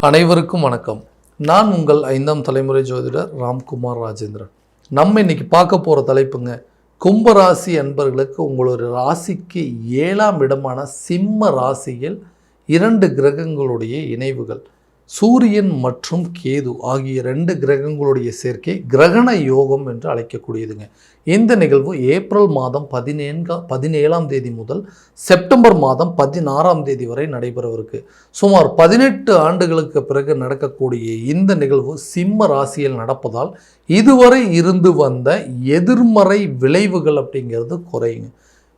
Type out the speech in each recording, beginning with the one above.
அனைவருக்கும் வணக்கம். நான் உங்கள் 5ஆம் தலைமுறை ஜோதிடர் ராம்குமார் ராஜேந்திரன். நம்ம இன்னைக்கு பார்க்க போகிற தலைப்புங்க, கும்பராசி அன்பர்களுக்கு உங்களோட ராசிக்கு 7ஆம் இடமான சிம்ம ராசியில் 2 கிரகங்களுடைய இணைவுகள், சூரியன் மற்றும் கேது ஆகிய 2 கிரகங்களுடைய சேர்க்கை கிரகண யோகம் என்று அழைக்கக்கூடியதுங்க. இந்த நிகழ்வு ஏப்ரல் மாதம் 17ஆம் தேதி முதல் செப்டம்பர் மாதம் 16ஆம் தேதி வரை நடைபெறவிருக்கு. சுமார் 18 ஆண்டுகளுக்கு பிறகு நடக்கக்கூடிய இந்த நிகழ்வு சிம்ம ராசியில் நடப்பதால் இதுவரை இருந்து வந்த எதிர்மறை விளைவுகள் அப்படிங்கிறது குறையுங்க.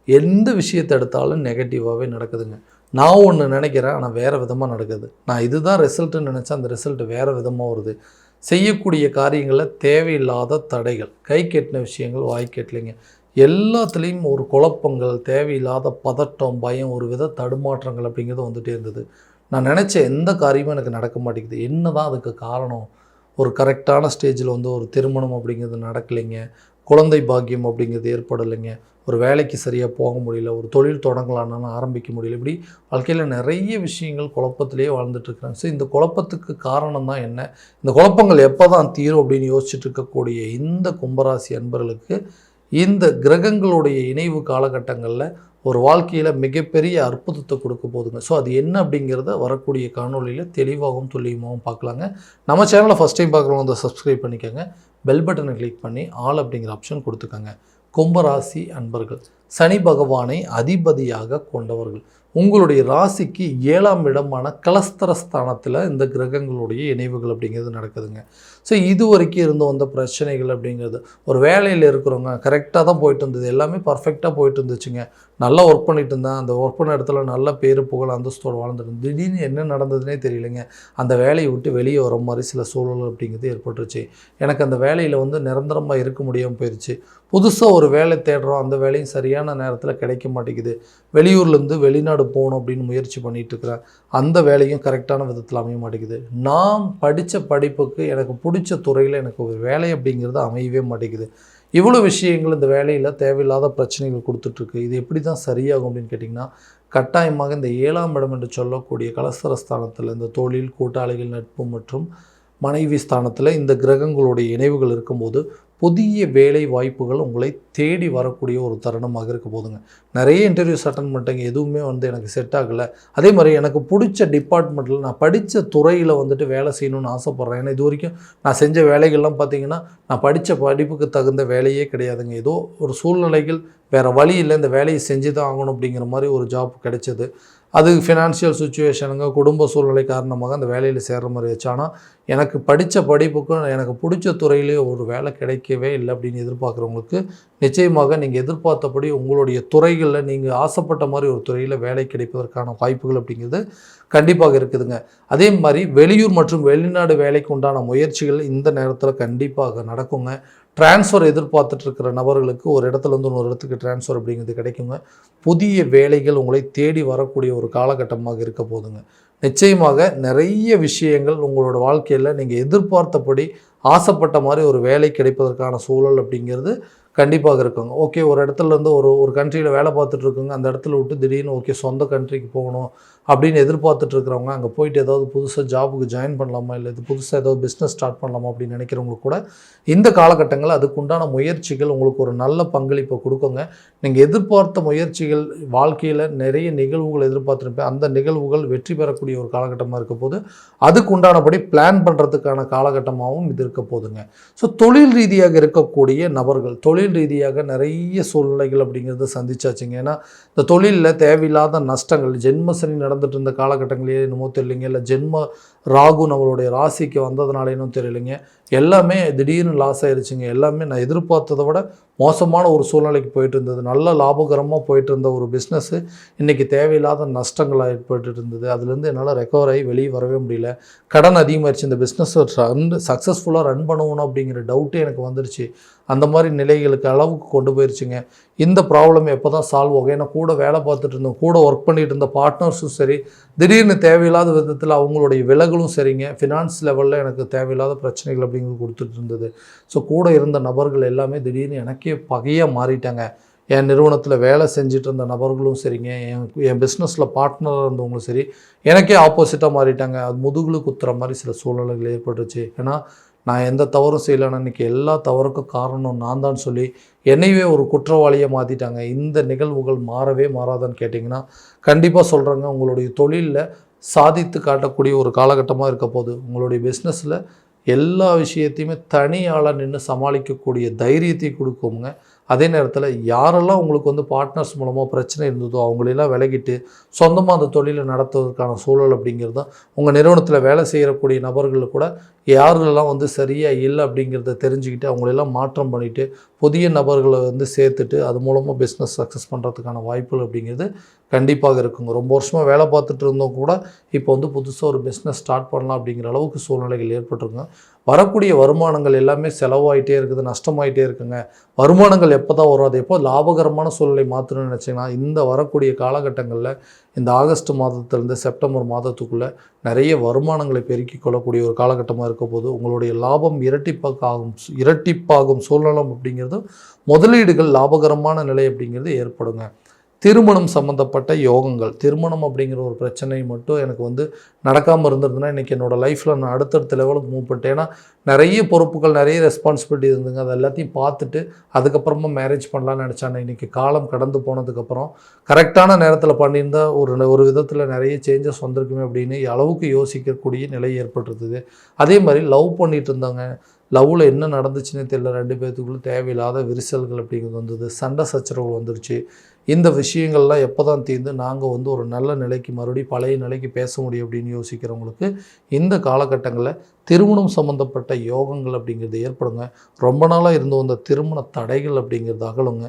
எந்த விஷயத்தை எடுத்தாலும் நெகட்டிவாகவே நடக்குதுங்க. நான் ஒன்று நினைக்கிறேன், ஆனால் வேறு விதமாக நடக்குது. நான் இதுதான் ரிசல்ட்டுன்னு நினச்சா அந்த ரிசல்ட் வேறு விதமாக வருது. செய்யக்கூடிய காரியங்களில் தேவையில்லாத தடைகள், கை கெட்டின விஷயங்கள் வாய் கெட்டலைங்க. எல்லாத்துலேயும் ஒரு குழப்பங்கள், தேவையில்லாத பதட்டம், பயம், ஒரு வித தடுமாற்றங்கள் அப்படிங்கிறது வந்துகிட்டே இருந்தது. நான் நினச்ச எந்த காரியமும் எனக்கு நடக்க மாட்டேங்குது. என்ன தான் அதுக்கு காரணம்? ஒரு கரெக்டான ஸ்டேஜில் ஒரு திருமணம் அப்படிங்கிறது நடக்கலைங்க, குழந்தை பாக்கியம் அப்படிங்கிறது ஏற்படலைங்க, ஒரு வேலைக்கு சரியாக போக முடியல, ஒரு தொழில் தொடங்கலான்னாலும் ஆரம்பிக்க முடியல. இப்படி வாழ்க்கையில் நிறைய விஷயங்கள் குழப்பத்திலேயே வாழ்ந்துட்டுருக்குறாங்க. ஸோ இந்த குழப்பத்துக்கு காரணம் தான் என்ன, இந்த குழப்பங்கள் எப்போ தான் தீரும் அப்படின்னு யோசிச்சுட்டு இருக்கக்கூடிய இந்த கும்பராசி அன்பர்களுக்கு இந்த கிரகங்களுடைய இணைவு காலகட்டங்களில் ஒரு வாழ்க்கையில் மிகப்பெரிய அற்புதத்தை கொடுக்க போதுங்க. ஸோ அது என்ன அப்படிங்கிறத வரக்கூடிய காணொலியில் தெளிவாகவும் துல்லியமாகவும் பார்க்கலாங்க. நம்ம சேனலை ஃபஸ்ட் டைம் பார்க்குறவங்க வந்து சப்ஸ்கிரைப் பண்ணிக்கோங்க, பெல் பட்டனை கிளிக் பண்ணி ஆல் அப்படிங்கிற ஆப்ஷன் கொடுத்துக்கோங்க. கும்பராசி அன்பர்கள், சனி பகவானை அதிபதியாக கொண்டவர்கள். உங்களுடைய ராசிக்கு 7ஆம் இடமான கலஸ்தரஸ்தானத்தில் இந்த கிரகங்களுடைய இணைவுகள் அப்படிங்கிறது நடக்குதுங்க. ஸோ இது வரைக்கும் இருந்து வந்த பிரச்சனைகள் அப்படிங்கிறது, ஒரு வேலையில் இருக்கிறவங்க கரெக்டாக தான் போயிட்டு இருந்தது, எல்லாமே பர்ஃபெக்டாக போயிட்டு இருந்துச்சுங்க, நல்லா ஒர்க் பண்ணிட்டு இருந்தேன், அந்த ஒர்க் பண்ண இடத்துல நல்ல பேர் புகழ் அந்தஸ்தோடு வாழ்ந்துட்டு திடீர்னு என்ன நடந்ததுன்னே தெரியலைங்க, அந்த வேலையை விட்டு வெளியே வர மாதிரி சில சூழல் அப்படிங்கிறது ஏற்பட்டுருச்சு. எனக்கு அந்த வேலையில் நிரந்தரமாக இருக்க முடியாமல் போயிடுச்சு. புதுசாக ஒரு வேலை தேடுறோம், அந்த வேலையும் சரியான நேரத்தில் கிடைக்க மாட்டேங்குது. வெளியூர்லேருந்து வெளிநாடு போகணும் அப்படின்னு முயற்சி பண்ணிகிட்டு இருக்கிறேன், அந்த வேலையும் கரெக்டான விதத்தில் அமைய மாட்டேங்குது. நான் படித்த படிப்புக்கு எனக்கு பிடிச்ச துறையில் எனக்கு ஒரு வேலை அப்படிங்கிறது அமையவே மாட்டேங்குது. இவ்வளோ விஷயங்கள் இந்த வேலையில் தேவையில்லாத பிரச்சனைகள் கொடுத்துட்ருக்கு. இது எப்படி தான் சரியாகும் அப்படின்னு கேட்டிங்கன்னா, கட்டாயமாக இந்த 7ஆம் இடம் என்று சொல்லக்கூடிய கலஸ்தரஸ்தானத்தில் இந்த தொழில், கூட்டாளிகள், நட்பு மற்றும் மனைவி ஸ்தானத்தில் இந்த கிரகங்களுடைய இணைவுகள் இருக்கும்போது புதிய வேலை வாய்ப்புகள் உங்களை தேடி வரக்கூடிய ஒரு தருணமாக இருக்க போதுங்க. நிறைய இன்டர்வியூஸ் அட்டன் பண்ணிட்டேங்க, எதுவுமே எனக்கு செட் ஆகலை. அதே மாதிரி எனக்கு பிடிச்ச டிபார்ட்மெண்ட்டில் நான் படித்த துறையில் வேலை செய்யணும்னு ஆசைப்பட்றேன். ஏன்னா இது வரைக்கும் நான் செஞ்ச வேலைகள்லாம் பார்த்திங்கன்னா நான் படித்த படிப்புக்கு தகுந்த வேலையே கிடையாதுங்க. ஏதோ ஒரு சூழ்நிலைகள் வேறு வழி இல்லை, இந்த வேலையை செஞ்சு தான் ஆகணும் அப்படிங்கிற மாதிரி ஒரு ஜாப் கிடைச்சது. அது ஃபினான்ஷியல் சுச்சுவேஷனுங்க, குடும்ப சூழ்நிலை காரணமாக அந்த வேலையில் சேர்கிற மாதிரி வச்சு. ஆனால் எனக்கு படித்த படிப்புக்கும் எனக்கு பிடிச்ச துறையிலே ஒரு வேலை கிடைக்கவே இல்லை அப்படின்னு எதிர்பார்க்குறவங்களுக்கு நிச்சயமாக நீங்கள் எதிர்பார்த்தபடி உங்களுடைய துறைகளில் நீங்கள் ஆசைப்பட்ட மாதிரி ஒரு துறையில் வேலை கிடைப்பதற்கான வாய்ப்புகள் அப்படிங்கிறது கண்டிப்பாக இருக்குதுங்க. அதே மாதிரி வெளியூர் மற்றும் வெளிநாடு வேலைக்கு உண்டான முயற்சிகள் இந்த நேரத்தில் கண்டிப்பாக நடக்குங்க. டிரான்ஸ்ஃபர் எதிர்பார்த்துட்ருக்கிற நபர்களுக்கு ஒரு இடத்துலேருந்து இன்னொரு இடத்துக்கு டிரான்ஸ்ஃபர் அப்படிங்கிறது கிடைக்குங்க. புதிய வேலைகள் உங்களை தேடி வரக்கூடிய ஒரு காலகட்டமாக இருக்க போதுங்க. நிச்சயமாக நிறைய விஷயங்கள் உங்களோட வாழ்க்கையில் நீங்கள் எதிர்பார்த்தபடி ஆசைப்பட்ட மாதிரி ஒரு வேலை கிடைப்பதற்கான சூழல் அப்படிங்கிறது கண்டிப்பாக இருக்குங்க. ஓகே, ஒரு இடத்துலேருந்து ஒரு கண்ட்ரியில் வேலை பார்த்துட்ருக்குங்க, அந்த இடத்துல விட்டு திடீர்னு ஓகே சொந்த கண்ட்ரிக்கு போகணும் அப்படின்னு எதிர்பார்த்துட்ருக்கிறவங்க, அங்கே போயிட்டு ஏதாவது புதுசாக ஜாபுக்கு ஜாயின் பண்ணலாமா, இல்லை இது புதுசாக ஏதாவது பிஸ்னஸ் ஸ்டார்ட் பண்ணலாமா அப்படின்னு நினைக்கிறவங்களுக்கு கூட இந்த காலகட்டங்களில் அதுக்குண்டான முயற்சிகள் உங்களுக்கு ஒரு நல்ல பங்களிப்பை கொடுக்குங்க. நீங்கள் எதிர்பார்த்த முயற்சிகள், வாழ்க்கையில் நிறைய நிகழ்வுகள் எதிர்பார்த்துருப்பேன், அந்த நிகழ்வுகள் வெற்றி பெறக்கூடிய ஒரு காலகட்டமாக இருக்க போது அதுக்குண்டானபடி பிளான் பண்ணுறதுக்கான காலகட்டமாகவும் இது இருக்க போதுங்க. ஸோ தொழில் ரீதியாக இருக்கக்கூடிய நபர்கள் தொழில் ரீதியாக நிறைய சூழ்நிலைகள் அப்படிங்கிறது சந்திச்சாச்சுங்க. ஏன்னா இந்த தொழிலில் தேவையில்லாத நஷ்டங்கள், ஜென்மசனி நடந்துட்டு இருந்த காலகட்டங்களே என்னமோ தெரியலைங்க, இல்லை ஜென்ம ராகு நம்மளுடைய ராசிக்கு வந்ததுனால இன்னும் தெரியலைங்க, எல்லாமே திடீர்னு லாஸ் ஆயிடுச்சுங்க. எல்லாமே நான் எதிர்பார்த்ததை விட மோசமான ஒரு சூழ்நிலைக்கு போயிட்டு இருந்தது. நல்ல லாபகரமாக போயிட்டு இருந்த ஒரு பிஸ்னஸ்ஸு இன்றைக்கி தேவையில்லாத நஷ்டங்கள் ஏற்பட்டு இருந்தது. அதுலேருந்து என்னால் ரெக்கவர் ஆகி வெளியே வரவே முடியல. கடன் அதிகமாகிடுச்சு. இந்த பிஸ்னஸ் சக்ஸஸ்ஃபுல்லாக ரன் பண்ணணும் அப்படிங்கிற டவுட்டே எனக்கு வந்துடுச்சு. அந்த மாதிரி நிலைகளுக்கு அளவுக்கு கொண்டு போயிடுச்சுங்க. இந்த ப்ராப்ளம் எப்போ தான் சால்வ் ஆகும்? ஏன்னா கூட வேலை பார்த்துட்டு இருந்தோம், கூட ஒர்க் பண்ணிகிட்டு இருந்த பார்ட்னர்ஸும் சரி, திடீர்னு தேவையில்லாத விதத்தில் அவங்களுடைய விலகலும் சரிங்க, ஃபினான்ஸ் லெவலில் எனக்கு தேவையில்லாத பிரச்சனைகள் அப்படிங்கிறது கொடுத்துட்டு இருந்தது. ஸோ கூட இருந்த நபர்கள் எல்லாமே திடீர்னு எனக்கே பகையாக மாறிட்டாங்க. என் நிறுவனத்தில் வேலை செஞ்சுட்டு இருந்த நபர்களும் சரிங்க, என் பிஸ்னஸில் பார்ட்னராக இருந்தவங்களும் சரி, எனக்கே ஆப்போசிட்டாக மாறிட்டாங்க. அது முதுகுல குத்துற மாதிரி சில சூழ்நிலைகள் ஏற்பட்டுச்சு. ஏன்னா நான் எந்த தவறும் செய்யலைன்னா இன்றைக்கி எல்லா தவறுக்கும் காரணம் நான் தான் சொல்லி என்னையவே ஒரு குற்றவாளியாக மாற்றிட்டாங்க. இந்த நிகழ்வுகள் மாறவே மாறாதான்னு கேட்டிங்கன்னா கண்டிப்பாக சொல்கிறேங்க. உங்களுடைய தொழிலில் சாதித்து காட்டக்கூடிய ஒரு காலகட்டமாக இருக்க போது, உங்களுடைய பிஸ்னஸில் எல்லா விஷயத்தையுமே தனியாளாக நின்று சமாளிக்கக்கூடிய தைரியத்தை கொடுக்குங்க. அதே நேரத்தில் யாரெல்லாம் உங்களுக்கு வந்து பார்ட்னர்ஸ் மூலமாக பிரச்சனை இருந்ததோ அவங்களெல்லாம் விலகிட்டு சொந்தமாக அந்த தொழிலை நடத்துவதற்கான சூழல் அப்படிங்கிறது தான். உங்கள் நிறுவனத்தில் வேலை செய்யக்கூடிய நபர்கள் கூட யாரெல்லாம் வந்து சரியாக இல்லை அப்படிங்கிறத தெரிஞ்சுக்கிட்டு அவங்களெல்லாம் மாற்றம் பண்ணிவிட்டு புதிய நபர்களை வந்து சேர்த்துட்டு அது மூலமாக பிஸ்னஸ் சக்ஸஸ் பண்ணுறதுக்கான வாய்ப்புகள் அப்படிங்கிறது கண்டிப்பாக இருக்குங்க. ரொம்ப வருஷமாக வேலை பார்த்துட்டு இருந்தோம் கூட இப்போ வந்து புதுசாக ஒரு பிஸ்னஸ் ஸ்டார்ட் பண்ணலாம் அப்படிங்கிற அளவுக்கு சூழ்நிலைகள் ஏற்பட்டுருங்க. வரக்கூடிய வருமானங்கள் எல்லாமே செலவாயிட்டே இருக்குது, நஷ்டமாயிட்டே இருக்குங்க. வருமானங்கள் எப்போ தான் வரும், அது எப்போ லாபகரமான சூழ்நிலை மாற்றணும்னு நினச்சிங்கன்னா இந்த வரக்கூடிய காலகட்டங்களில் இந்த ஆகஸ்ட் மாதத்திலேருந்து செப்டம்பர் மாதத்துக்குள்ளே நிறைய வருமானங்களை பெருக்கிக் கொள்ளக்கூடிய ஒரு காலகட்டமாக இருக்க போது உங்களுடைய லாபம் இரட்டிப்பாகும் சூழ்நிலை அப்படிங்கிறது முதலீடுகள் லாபகரமான நிலை அப்படிங்கிறது ஏற்படுங்க. திருமணம் சம்மந்தப்பட்ட யோகங்கள், திருமணம் அப்படிங்கிற ஒரு பிரச்சனை மட்டும் எனக்கு வந்து நடக்காமல் இருந்திருந்ததுன்னா இன்றைக்கி என்னோடய லைஃப்பில் நான் அடுத்தடுத்த லெவலுக்கு மூவ் பண்ணிட்டேன். ஏன்னா நிறைய பொறுப்புகள், நிறைய ரெஸ்பான்சிபிலிட்டி இருந்துங்க. அது எல்லாத்தையும் பார்த்துட்டு அதுக்கப்புறமா மேரேஜ் பண்ணலான்னு நினச்சானே. இன்றைக்கி காலம் கடந்து போனதுக்கப்புறம் கரெக்டான நேரத்தில் பண்ணியிருந்தால் ஒரு விதத்தில் நிறைய சேஞ்சஸ் வந்திருக்குமே அப்படின்னு அளவுக்கு யோசிக்கக்கூடிய நிலை ஏற்பட்டுருக்குது. அதே மாதிரி லவ் பண்ணிகிட்டு இருந்தாங்க, லவ்வில் என்ன நடந்துச்சுன்னே தெரியல, ரெண்டு பேர்த்துக்குள்ளே தேவையில்லாத விரிசல்கள் அப்படிங்கிறது வந்தது, சண்டை சச்சரவுகள் வந்துருச்சு. இந்த விஷயங்கள்லாம் எப்போ தான் தீர்ந்து நாங்கள் வந்து ஒரு நல்ல நிலைக்கு மறுபடியும் பழைய நிலைக்கு பேச முடியும் அப்படின்னு யோசிக்கிறவங்களுக்கு இந்த காலகட்டங்களில் திருமணம் சம்மந்தப்பட்ட யோகங்கள் அப்படிங்கிறது ஏற்படுங்க. ரொம்ப நாளாக இருந்து வந்த திருமண தடைகள் அப்படிங்கிறது அகலுங்க.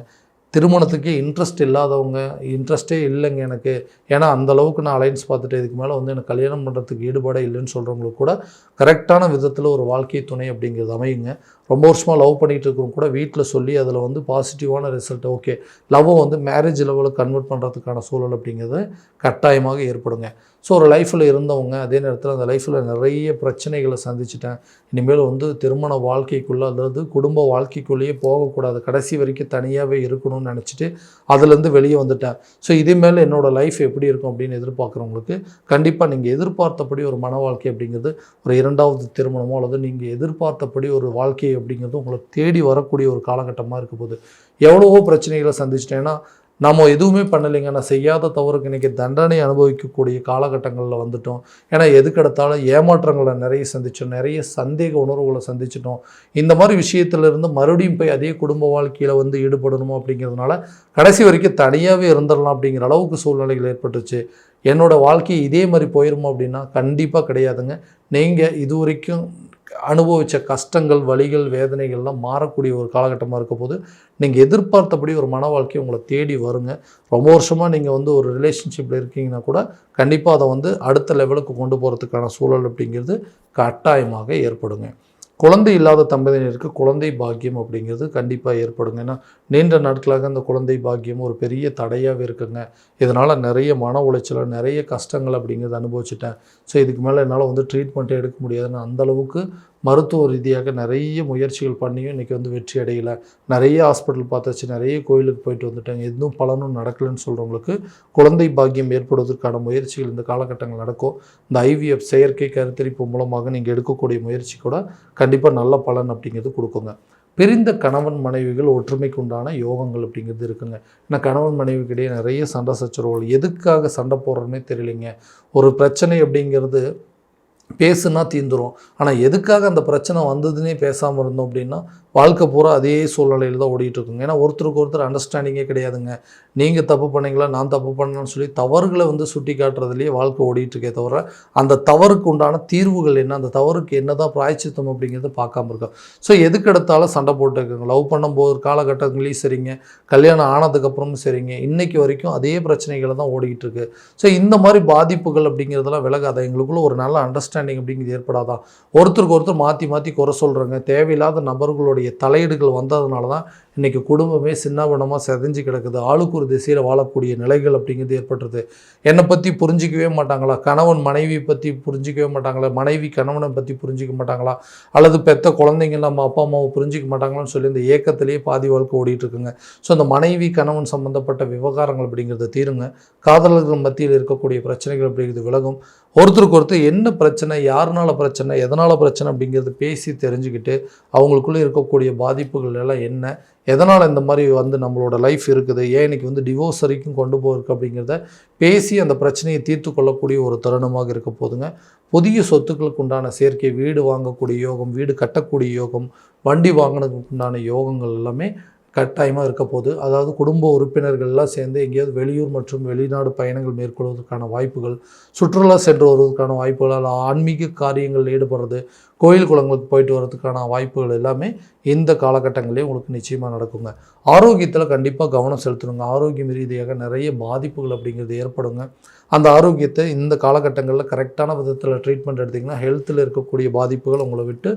திருமணத்துக்கே இன்ட்ரெஸ்ட்டே இல்லைங்க எனக்கு, ஏன்னா அந்தளவுக்கு நான் அலைன்ஸ் பார்த்துட்டு இதுக்கு மேலே வந்து எனக்கு கல்யாணம் பண்ணுறதுக்கு ஈடுபாடே இல்லைன்னு சொல்கிறவங்களுக்கு கூட கரெக்டான விதத்தில் ஒரு வாழ்க்கை துணை அப்படிங்கிறது அமையுங்க. ரொம்ப வருஷமாக லவ் பண்ணிகிட்டு இருக்கிறவங்க கூட வீட்டில் சொல்லி அதில் வந்து பாசிட்டிவான ரிசல்ட், ஓகே லவ்வை வந்து மேரேஜ் லெவலுக்கு கன்வெர்ட் பண்ணுறதுக்கான சூழல் அப்படிங்கிறது கட்டாயமாக ஏற்படுங்க. ஸோ ஒரு லைஃப்பில் இருந்தவங்க அதே நேரத்தில் அந்த லைஃப்பில் நிறைய பிரச்சனைகளை சந்திச்சிட்டேன், இனிமேல் வந்து திருமண வாழ்க்கைக்குள்ளே அதாவது குடும்ப வாழ்க்கைக்குள்ளேயே போகக்கூடாது, கடைசி வரைக்கும் தனியாகவே இருக்கணும்னு நினச்சிட்டு அதுலேருந்து வெளியே வந்துட்டேன். ஸோ இதே மேலே என்னோடய லைஃப் எப்படி இருக்கும் அப்படின்னு எதிர்பார்க்குறவங்களுக்கு கண்டிப்பாக நீங்கள் எதிர்பார்த்தபடி ஒரு மன வாழ்க்கை அப்படிங்கிறது, ஒரு இரண்டாவது திருமணமோ அல்லது நீங்கள் எதிர்பார்த்தபடி ஒரு வாழ்க்கை அப்படிங்கிறது உங்களை தேடி வரக்கூடிய ஒரு காலகட்டமாக இருக்க போது. எவ்வளவோ பிரச்சனைகளை சந்திச்சிட்டேன்னா நம்ம எதுவுமே பண்ணலைங்க, நான் செய்யாத தவறுக்கு இன்றைக்கி தண்டனை அனுபவிக்கக்கூடிய காலகட்டங்களில் வந்துட்டோம். ஏன்னா எதுக்கெடுத்தாலும் ஏமாற்றங்களை நிறைய சந்தித்தோம், நிறைய சந்தேக உணர்வுகளை சந்திச்சிட்டோம். இந்த மாதிரி விஷயத்திலிருந்து மறுபடியும் போய் அதே குடும்ப வாழ்க்கையில் வந்து ஈடுபடணுமோ அப்படிங்கிறதுனால கடைசி வரைக்கும் தனியாகவே இருந்துடலாம் அப்படிங்கிற அளவுக்கு சூழ்நிலைகள் ஏற்பட்டுச்சு. என்னோடய வாழ்க்கை இதே மாதிரி போயிருமோ அப்படின்னா கண்டிப்பாக கிடையாதுங்க. நீங்கள் இது வரைக்கும் அனுபவித்த கஷ்டங்கள், வலிகள், வேதனைகள்லாம் மாறக்கூடிய ஒரு காலகட்டமாக இருக்க போது நீங்கள் எதிர்பார்த்தபடி ஒரு மன வாழ்க்கை உங்களை தேடி வருங்க. ரொம்ப வருஷமாக நீங்கள் வந்து ஒரு ரிலேஷன்ஷிப்பில் இருக்கீங்கன்னா கூட கண்டிப்பாக அதை வந்து அடுத்த லெவலுக்கு கொண்டு போகிறதுக்கான சூழல் அப்படிங்கிறது கட்டாயமாக ஏற்படுங்க. குழந்தை இல்லாத தம்பதியினருக்கு குழந்தை பாக்கியம் அப்படிங்கிறது கண்டிப்பாக ஏற்படுங்க. ஏன்னா நீண்ட நாட்களாக அந்த குழந்தை பாக்கியம் ஒரு பெரிய தடையாகவே இருக்குங்க. இதனால் நிறைய மன உளைச்சலை, நிறைய கஷ்டங்கள் அப்படிங்கிறது அனுபவிச்சிட்டேன். ஸோ இதுக்கு மேலே என்னால் வந்து ட்ரீட்மெண்ட்டே எடுக்க முடியாதுன்னு அந்தளவுக்கு மருத்துவ ரீதியாக நிறைய முயற்சிகள் பண்ணியும் இன்றைக்கி வந்து வெற்றி அடையலை. நிறைய ஹாஸ்பிட்டல் பார்த்தாச்சு, நிறைய கோயிலுக்கு போயிட்டு வந்துட்டாங்க, எதுவும் பலனும் நடக்கலைன்னு சொல்கிறவங்களுக்கு குழந்தை பாக்கியம் ஏற்படுவதற்கான முயற்சிகள் இந்த காலகட்டங்கள் நடக்கும். இந்த ஐவிஎஃப் செயற்கை கருத்தரிப்பு மூலமாக நீங்கள் எடுக்கக்கூடிய முயற்சி கூட கண்டிப்பாக நல்ல பலன் அப்படிங்கிறது கொடுக்குங்க. பிரிந்த கணவன் மனைவிகள் ஒற்றுமைக்கு உண்டான யோகங்கள் அப்படிங்கிறது இருக்குங்க. ஏன்னா கணவன் மனைவிக்கிடையே நிறைய சண்டை சச்சரவுகள், எதுக்காக சண்டை போடுறோன்னே தெரியலைங்க. ஒரு பிரச்சனை அப்படிங்கிறது பேசுனா தீந்துரும், ஆனால் எதுக்காக அந்த பிரச்சனை வந்ததுன்னே பேசாமல் இருந்தோம் அப்படின்னா வாழ்க்கை பூரா அதே சூழ்நிலையில் தான் ஓடிட்டுருக்குங்க. ஏன்னா ஒருத்தருக்கு ஒருத்தர் அண்டர்ஸ்டாண்டிங்கே கிடையாதுங்க. நீங்கள் தப்பு பண்ணீங்களா, நான் தப்பு பண்ணேன்னு சொல்லி தவறுகளை வந்து சுட்டி காட்டுறதுலேயே வாழ்க்கை ஓடிட்டுருக்கே தவிர அந்த தவறுக்கு உண்டான தீர்வுகள் என்ன, அந்த தவறுக்கு என்ன தான் பிராய்ச்சித்தம் அப்படிங்கிறத பார்க்காம இருக்கோம். ஸோ எதுக்கு எடுத்தாலும் சண்டை போட்டுருக்குங்க. லவ் பண்ணும்போது காலகட்டங்களையும் சரிங்க, கல்யாணம் ஆனதுக்கப்புறமும் சரிங்க, இன்றைக்கி வரைக்கும் அதே பிரச்சனைகளை தான் ஓடிக்கிட்டு இருக்கு. ஸோ இந்த மாதிரி பாதிப்புகள் அப்படிங்கிறதெல்லாம் விலகாத, எங்களுக்குள்ள ஒரு நல்ல அண்டர்ஸ்டாண்டிங் அப்படிங்கிறது ஏற்படாதான், ஒருத்தருக்கு ஒருத்தர் மாற்றி மாற்றி குறை சொல்கிறேங்க. தேவையில்லாத நபர்களுடைய தலையீடுகள் வந்ததுனால தான் இன்றைக்கி குடும்பமே சின்னாபனமாக செதஞ்சு கிடக்குது. ஆளுக்கு ஒரு திசையில் வாழக்கூடிய நிலைகள் அப்படிங்கிறது ஏற்பட்டுருது. என்னை பற்றி புரிஞ்சிக்கவே மாட்டாங்களா, கணவன் மனைவி பற்றி புரிஞ்சிக்கவே மாட்டாங்களா, மனைவி கணவனை பற்றி புரிஞ்சிக்க மாட்டாங்களா, அல்லது பெத்த குழந்தைங்க நம்ம அப்பா அம்மாவை புரிஞ்சிக்க மாட்டாங்களான்னு சொல்லி இந்த ஏக்கத்திலேயே பாதி வாழ்க்கை ஓடிட்டுருக்குங்க. ஸோ அந்த மனைவி கணவன் சம்மந்தப்பட்ட விவகாரங்கள் அப்படிங்கிறத தீருங்க. காதலர்கள் மத்தியில் இருக்கக்கூடிய பிரச்சனைகள் அப்படிங்கிறது விலகும். ஒருத்தருக்கு ஒருத்தர் என்ன பிரச்சனை, யாருனால பிரச்சனை, எதனால் பிரச்சனை அப்படிங்கிறது பேசி தெரிஞ்சுக்கிட்டு அவங்களுக்குள்ளே இருக்கக்கூடிய பாதிப்புகள் எல்லாம் என்ன, எதனால் இந்த மாதிரி நம்மளோட லைஃப் இருக்குது, ஏன் இன்றைக்கி டிவோர்ஸ் வரைக்கும் கொண்டு போயிருக்கு அப்படிங்கிறத பேசி அந்த பிரச்சனையை தீர்த்து கொள்ளக்கூடிய ஒரு தருணமாக இருக்க போதுங்க. புதிய சொத்துக்களுக்கு உண்டான சேர்க்கை, வீடு வாங்கக்கூடிய யோகம், வீடு கட்டக்கூடிய யோகம், வண்டி வாங்கினதுக்கு உண்டான யோகங்கள் எல்லாமே கட்டாயமாக இருக்க போகுது. அதாவது குடும்ப உறுப்பினர்கள்லாம் சேர்ந்து எங்கேயாவது வெளியூர் மற்றும் வெளிநாடு பயணங்கள் மேற்கொள்வதற்கான வாய்ப்புகள், சுற்றுலா சென்று வருவதற்கான வாய்ப்புகள், அல்ல ஆன்மீக காரியங்களில் ஈடுபடுறது, கோயில் குளங்களுக்கு போயிட்டு வர்றதுக்கான வாய்ப்புகள் எல்லாமே இந்த காலகட்டங்களே உங்களுக்கு நிச்சயமாக நடக்குங்க. ஆரோக்கியத்தில் கண்டிப்பாக கவனம் செலுத்தணுங்க. ஆரோக்கியம் ரீதியாக நிறைய பாதிப்புகள் அப்படிங்கிறது ஏற்படுங்க. அந்த ஆரோக்கியத்தை இந்த காலகட்டங்களில் கரெக்டான விதத்தில் ட்ரீட்மெண்ட் எடுத்திங்கன்னா ஹெல்த்தில் இருக்கக்கூடிய பாதிப்புகள் உங்களை விட்டு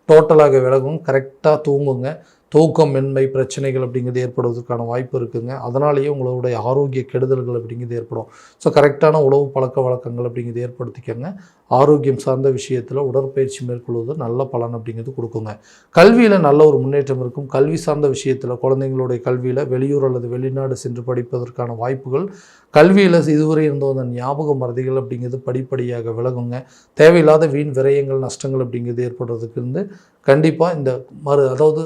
டோட்டலாக விலகும். கரெக்டாக தூங்குங்க. தூக்கமின்மை பிரச்சனைகள் அப்படிங்கிறது ஏற்படுவதற்கான வாய்ப்பு இருக்குதுங்க. அதனாலேயே உங்களுடைய ஆரோக்கிய கெடுதல்கள் அப்படிங்கிறது ஏற்படும். ஸோ கரெக்டான உணவு பழக்க வழக்கங்கள் அப்படிங்கிறது ஏற்படுத்திக்கங்க. ஆரோக்கியம் சார்ந்த விஷயத்தில் உடற்பயிற்சி மேற்கொள்வது நல்ல பலன் அப்படிங்கிறது கொடுக்குங்க. கல்வியில் நல்ல ஒரு முன்னேற்றம் இருக்கும். கல்வி சார்ந்த விஷயத்தில் குழந்தைங்களுடைய கல்வியில் வெளியூர் அல்லது வெளிநாடு சென்று படிப்பதற்கான வாய்ப்புகள், கல்வியில் இதுவரை இருந்த அந்த ஞாபக மறதிகள் அப்படிங்கிறது படிப்படியாக விலகுங்க. தேவையில்லாத வீண் விரயங்கள் நஷ்டங்கள் அப்படிங்கிறது ஏற்படுறதுக்கு கண்டிப்பாக இந்த அதாவது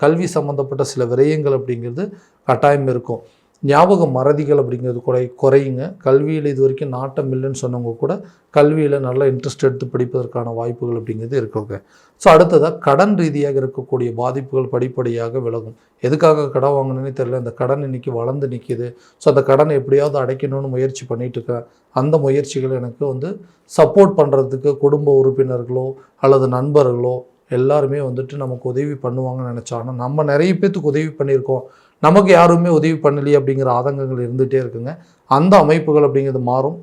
கல்வி சம்மந்தப்பட்ட சில விரயங்கள் அப்படிங்கிறது கட்டாயம் இருக்கும். ஞாபக மறதிகள் அப்படிங்கிறது குறையுங்க. கல்வியில் இது வரைக்கும் நாட்டம் இல்லைன்னு சொன்னவங்க கூட கல்வியில் நல்ல இன்ட்ரெஸ்ட் எடுத்து படிப்பதற்கான வாய்ப்புகள் அப்படிங்கிறது இருக்குங்க. ஸோ அடுத்ததாக கடன் ரீதியாக இருக்கக்கூடிய பாதிப்புகள் படிப்படியாக விலகும். எதுக்காக கடன் வாங்கினேன்னே தெரியல, இந்த கடன் இன்றைக்கி வளர்ந்து நிற்கிது. ஸோ அந்த கடனை எப்படியாவது அடைக்கணும்னு முயற்சி பண்ணிகிட்ருக்கேன். அந்த முயற்சிகள் எனக்கு சப்போர்ட் பண்ணுறதுக்கு குடும்ப உறுப்பினர்களோ அல்லது நண்பர்களோ எல்லாருமே நமக்கு உதவி பண்ணுவாங்கன்னு நினச்சோம். ஆனால் நம்ம நிறைய பேர்த்துக்கு உதவி பண்ணியிருக்கோம், நமக்கு யாருமே உதவி பண்ணலையே அப்படிங்கிற ஆதங்கங்கள் இருந்துகிட்டே இருக்குங்க. அந்த அமைப்புகள் அப்படிங்கிறது மாறும்.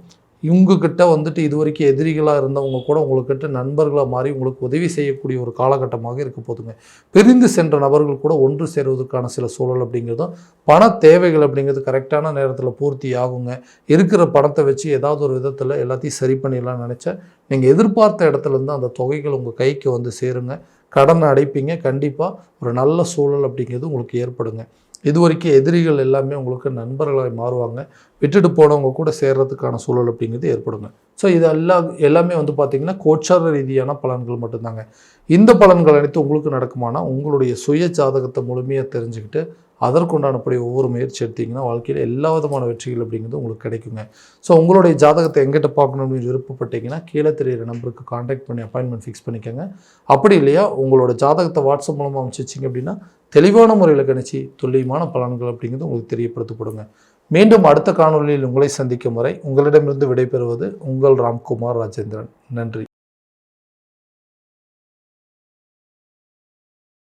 இவங்கக்கிட்ட இது வரைக்கும் எதிரிகளாக இருந்தவங்க கூட உங்கள்கிட்ட நண்பர்களாக மாறி உங்களுக்கு உதவி செய்யக்கூடிய ஒரு காலகட்டமாக இருக்க போதுங்க. பிரிந்து சென்ற நபர்கள் கூட ஒன்று சேருவதற்கான சில சூழல் அப்படிங்கிறதும், பண தேவைகள் அப்படிங்கிறது கரெக்டான நேரத்தில் பூர்த்தி ஆகுங்க. இருக்கிற பணத்தை வச்சு ஏதாவது ஒரு விதத்தில் எல்லாத்தையும் சரி பண்ணிடலாம்னு நினச்சா நீங்கள் எதிர்பார்த்த இடத்துலேருந்து அந்த தொகைகள் உங்கள் கைக்கு சேருங்க. கடனை அடைப்பீங்க. கண்டிப்பாக ஒரு நல்ல சூழல் அப்படிங்கிறது உங்களுக்கு ஏற்படுங்க. இது வரைக்கும் எதிரிகள் எல்லாமே உங்களுக்கு நண்பர்களாக மாறுவாங்க. விட்டுட்டு போனவங்க கூட சேர்றதுக்கான சூழல் அப்படிங்கிறது ஏற்படுங்க. ஸோ இது எல்லாமே பார்த்திங்கன்னா கோச்சார ரீதியான பலன்கள் மட்டும்தாங்க. இந்த பலன்கள் அனைத்து உங்களுக்கு நடக்குமானா உங்களுடைய சுய ஜாதகத்தை முழுமையாக தெரிஞ்சுக்கிட்டு அதற்குண்டானப்படி ஒவ்வொரு முயற்சி எடுத்திங்கன்னா வாழ்க்கையில் எல்லா விதமான வெற்றிகள் அப்படிங்கிறது உங்களுக்கு கிடைக்குங்க. ஸோ உங்களுடைய ஜாதகத்தை எங்கிட்ட பார்க்கணும்னு விருப்பப்பட்டீங்கன்னா கீழே தெரியிற நம்பருக்கு காண்டாக்ட் பண்ணி அப்பாயின்மெண்ட் ஃபிக்ஸ் பண்ணிக்கோங்க. அப்படி இல்லையா உங்களோட ஜாதகத்தை வாட்ஸ்அப் மூலமாக அமைச்சிச்சிங்க அப்படின்னா தெளிவான முறையில் கணிச்சு துல்லியமான பலன்கள் அப்படிங்கிறது உங்களுக்கு தெரியப்படுத்தப்படுங்க. மீண்டும் அடுத்த காணொலியில் உங்களை சந்திக்கும் வரை உங்களிடமிருந்து விடைபெறுவது உங்கள் ராம்குமார் ராஜேந்திரன். நன்றி.